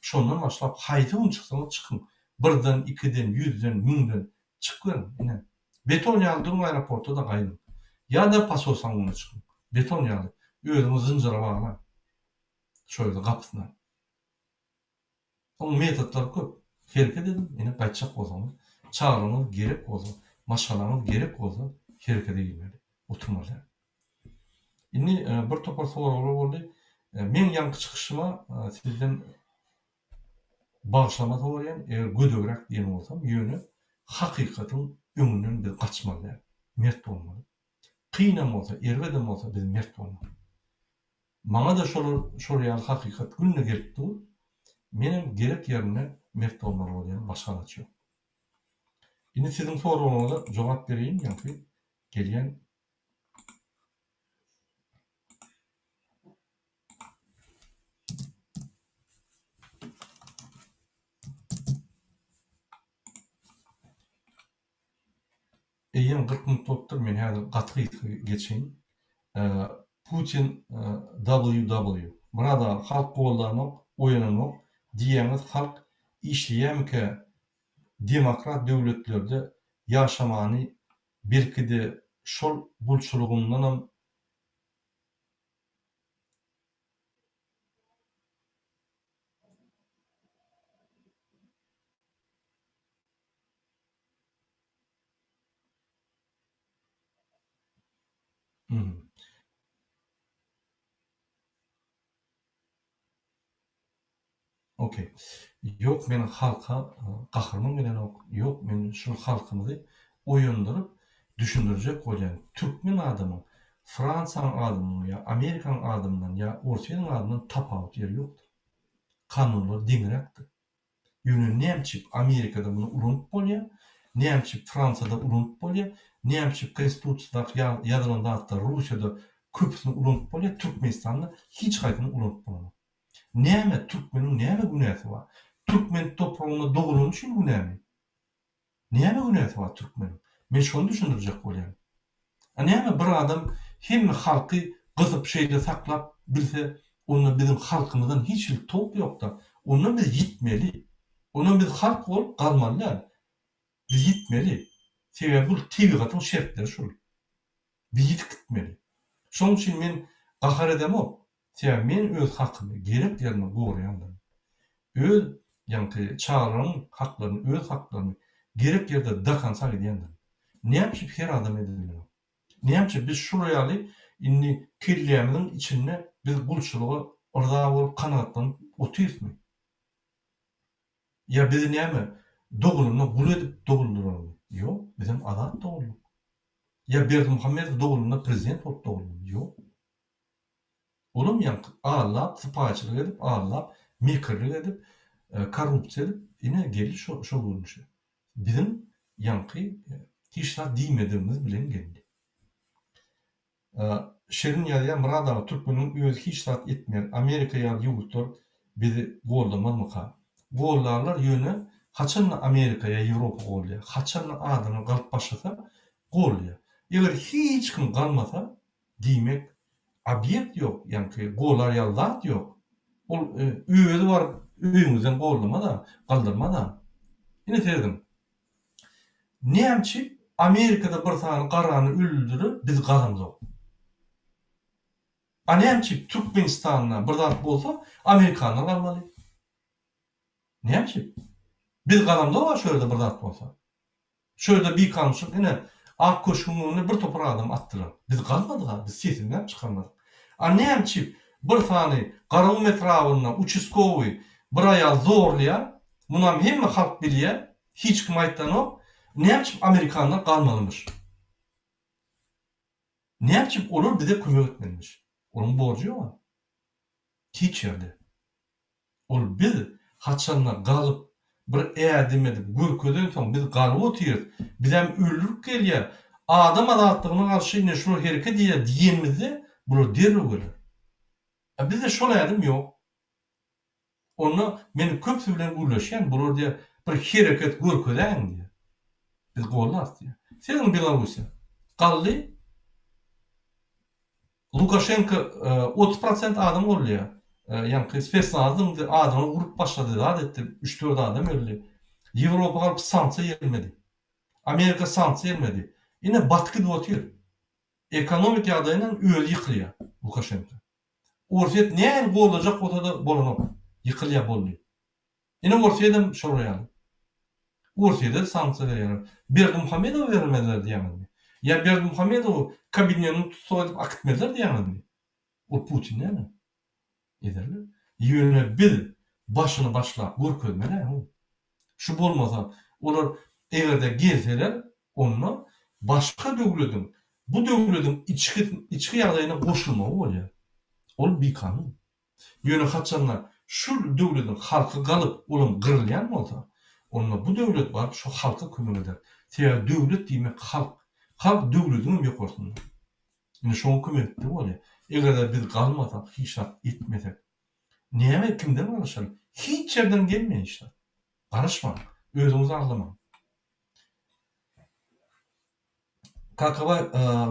Şondan başlap haýdym çyksaňyz çykyn. 1-den, 2-den, 100-den, 1000-den çykyn. Ine beton ýaldyň aeroportda da gaýdym. Ýa-da pasosaňyna çykyn. Beton ýaly. Özüňiz zynjyra bagla. Şöyle gapysyna. O metodlar köp. Hereket edin. Ine gaýtjak bolsaňyz, çağrymyz gerek bolsa, maşgalamyz gerek bolsa, hereket edilmeli. Oturmaly. Indi bir topar soralar boldy. Men ýanky çykyşyma sizden bağışlama soraýan, eger gödögrek diýen bolsam, ýöne hakykatyň öňünden biz gaçmaly, mert bolmaly. Kıynan bolsa, erweden bolsa biz mert bolmaly. Maňa da şol hakykat günne gelipdi. Menim gerek ýerine mert bolmaly bolýan başga gaç ýok. Indi sizin soragyňyza jogap bereyim ýa-ki gelýän Eýen 40 minut bopdur, men häzir gatky geçeýin. Putin WW. Burada halk gollanok, oýananok diýeniz halk işleýänke demokrat döwletlerde ýaşamany birkide şol bulçulugundan okey. Yok men halka gahrman bilen yok men şu halkymyzy oýandyryp düşündirjek bolýan. Türkmen adamı, Fransaň adamı ya Amerikaň adamından ya Orsiýanyň adamından tapawut ýeri ýokdur. Kanunlar diňirekdir. Ýöne näçip Amerikada bunu urunup bolýar, näçip Fransada urunup bolýar, näçip konstitusiýada ýazylan datlar Russiýada köpüsini urunup bolýar, Türkmenistanda hiç gaýdyny urunup bolýar. Näme Türkmenin näme günäsi bar? Türkmen topragyna dogulun üçin günämi? Näme günäsi bar Türkmenin? Men şonu düşündirjek bolýan. Näme bir adam hemme halky gyzyp şeýle saklap bilse, onu bizim halkymyzdan hiç bir top ýokda. Onu biz gitmeli. Onu biz halk bolup galmalylar. Biz gitmeli. Sebäbi bu tebigatyň şertleri şol. Biz gitmeli. Şoň üçin men gahar edemok. Sebäbi men öz hakymy gerek ýerine goraýandan. Öz ýa-ni çağlaryň haklaryny, öz haklaryny gerek ýerde dakansa edýändir. Näçe her adam edilýär. Näçe biz şu ýaly inni kirliýämiziň içinde biz gulçulugy orda bolup kanatlanyp oturýarmy? Ya biz näme doguluny gul edip doguldurymy? Ýok, bizim adat doguluk. Ya Berdimuhammedow doguluny prezident bolup doguldurymy? Ýok. Olum ýa-ni ağlap, sypaçylyk edip, ağlap, mekirlik edip, korrupsiýa edip, ine geldi şo bolmuşy. Bizim ýa-ni hiç da diýmediğimiz bilen geldi. Şerin ýa-da Muradawa Türkmeniň öz hiç da etmeýär. Amerika ýa-da ýurtlar bizi gollamazmyka? Gollarlar ýöne haçan Amerikaya, Ýewropa golýar. Haçan adyny galyp başlasa golýar. Eger hiç kim galmasa, diýmek obyekt ýok, ýani gollar ýallat ýok. Ol öýüdi bar, öýüňizden gollama da, galdyrma da. Ine terdim. Näçe Amerikada bir tane garany öldürüp biz galamyk. Näçe Türkmenistanda bir zat bolsa Amerikanlar galmaly. Näçe? Biz galamda var şöyle bir zat bolsa. Şöyle bir kanşyk ine ak koşumuny bir topar adam atdylar. Biz galmadyk, biz sesinden çykarmadyk. Näçe bir tane garawun etrafynda uçuskowy bir aýal zorlaýar, munam hemme halk bilýär, hiç kim aýtdanok, näçe Amerikanlar galmalymış. Näçe olur bize kömek etmelimiş. Onun borcu ýok. Hiç ýerde. Ol biz haçanlar galyp bir ädim edip görkeden soň biz galyp otyr. Bizem öldürüp gelýär. Adam adatlygyna garşy ine şol hereket diýär diýenmizde bu derle gelir. Bizde şol ädim ýok. Onu men köp bilen ulaşýan bular diýär bir hereket görkeden diýär. Biz gollas diýär. Senin Belarusiýa galdy Lukashenko 30% adam bolýar. Ýani spesnazym adamy urup başlady adetde 3-4 adam öldi. Ýewropa galyp sanksiýa gelmedi. Amerika sanksiýa gelmedi. Ine batky dotýar. Ekonomik ýagdaýyndan özi ýykylýar Lukashenko. Orsiýet näme bolajak botada bolanok. Ýykylýar boldy. Ine Orsiýedem şol ýaly. Orsiýede sanksiýa berýär. Berdimuhammedow bermediler diýýärmi? Ya Berdimuhammedow kabinetini tutsaýdyp akitmediler diýýärmi? O Putin näme? Ederler. Ýöne bil başyny başlap görkezmeli. Şu bolmasa olar egerde gelseler onu başka döwletiň, bu döwletiň içki ýagdaýyna goşulmagy bolýar. Ol bir kanun. Ýöne haçanlar şu döwletiň halky galyp olam gyrylýan bolsa, onu bu döwlet barp şu halka kömek eder. Sebäbi döwlet diýmek halk. Halk döwletiň ýokursundan. Ine şoň kömek etdi bolýar. Egerde biz galmasak, hiç etmesek, näme kimden garaşar? Hiç ýerden gelmeýän işte. Garaşma, özüňizi aglama. Kakaba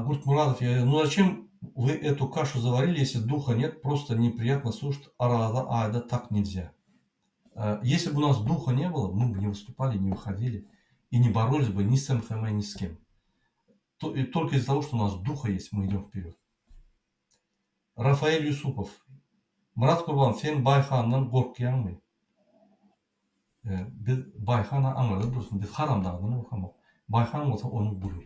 Gurtmuradow, ну зачем Вы эту кашу заварили, если духа нет, просто неприятно слушать арада айда, так нельзя. Если бы у нас духа не было, мы бы не выступали, не выходили и не боролись бы ни с МХМ, ни с кем. И только из-за того, что у нас духа есть, мы идем вперед. Рафаэль Юсупов. Мурат Курбан, sen Bayhan'dan korkýanmy? Biz Bayhan'a aňlady dursun, biz haramdagdan korkamak. Bayhan bolsa onu bulur.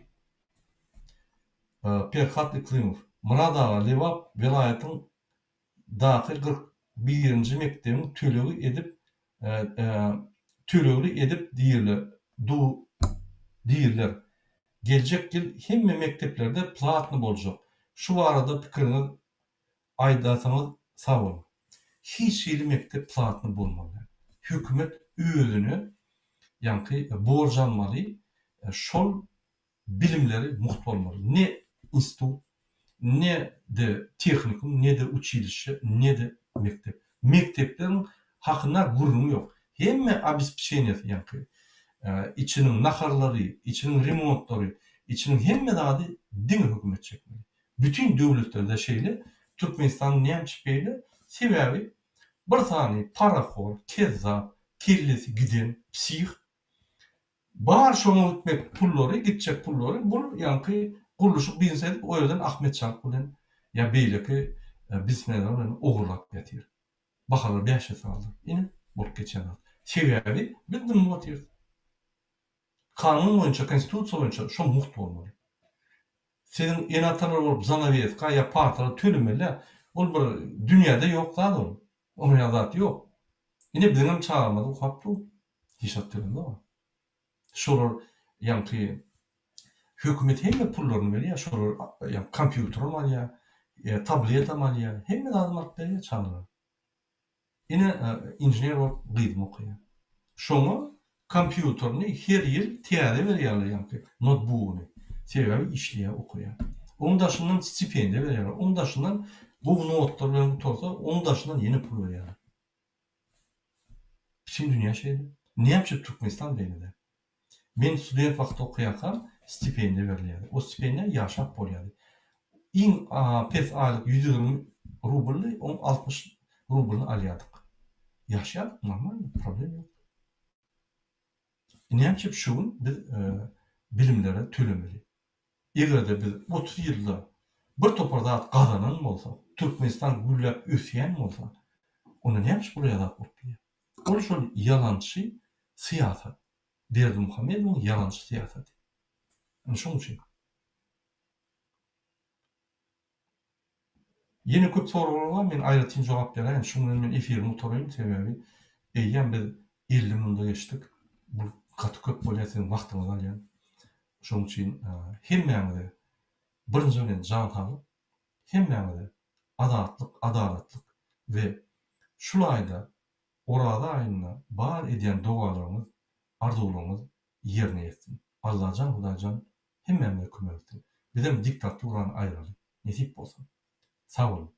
Perhat Iklimov. Murad ağa Lewap vilayatyň dahy 41-nji mekdebiň tölegi edip diýirler. Geljek ýyl hemme mekteplerde platny boljak. Şu barada pikirini aýdatsaňyz sag bolun. Hiç ýyly mektep platny bolmaly. Hökümet özüni ýa-ni borjanmaly, şol bilimleri muht bolmaly. Ne institut, ne de tehnikum, ne de училище, ne de mektep. Mekteplerin hakyna gurrum ýok. Hemme обеспечение ýa-ni içinin naharlary, içinin remontlary, içinin hemme dady diň hökümet çekmeli. Bütün döwletlerde şeýle Türkmenistan näçe beýle sebäbi bir tane paraxor, kezzap, kellesi giden, psih bar şoňa gitmek pullary, gitjek pullary bul ýa-ni guruluşyk biznes edip o ýerden Ahmetçak bilen ýa beýleki biznesler bilen ogurlap getir. Bahalar beşe saldy. Ine bolup geçýär. Sebäbi bildim motiv. Kanun boýunça, konstitusiýa boýunça şo muht bolmaly. Senin enatalar bolup zanawetka ýa partlara tölemeli, ol bir dünýäde ýok zat ol. Onu zat ýok. Ine bizim çağırmady hapdy. Hiçat tölemeli o. Şolar ýa-ni hökümet hemme pullaryny berýär, şolar ýa kompýuter alýar, tablet alýar, hemme adamlar berýär çağırlar. Ine inженер bolup gyzym okýar. Şoňa kompýuterini her ýyl täze berýärler ýa-ni notebookyny. Sebäbi işleýär, okuyar. Onun daşyndan stipendiýa berýärler. Onun daşyndan bu notlar bilen tutarsa, onun daşyndan ýene pul berýärler. Bütün dünýä şeýle. Näçe Türkmenistan beýnede. Men student wagtda okuýarkam stipendiýa berilýärdi. O stipendiýa ýaşap bolýardy. Iň pes aýlyk 120 rubly, 60 rublyny alýardyk. Ýaşaýardyk, normal, problem ýok. Näçe şuň biz bilimlere tölemeli. Egerde biz 30 ýylda bir toparda gazanan bolsa, Türkmenistan güllep ösýän bolsa, onu näçe bolýar bolýar? Ol şol ýalançy syýasat. Berdimuhammedowyň ýalançy syýasaty. Şoň üçin. Ýene köp soralar bar, men aýratyn jogap berýän. Şoň men efirimi turaýyn sebäbi eýýän biz 50 minda geçdik. Bu katy köp bolýar, wagtyňyzy alýan. Şoň üçin hemmäňize birinji bilen jan talyp, hemmäňize adalatlyk we şulayda orada aýyna bar edýän dogalaryňyz, arzularyňyz ýerine ýetsin. Allahan, Hudajan hemmäňize kömek etsin. Bizim diktaturany aýraly. Nesip bolsun. Sag bolun.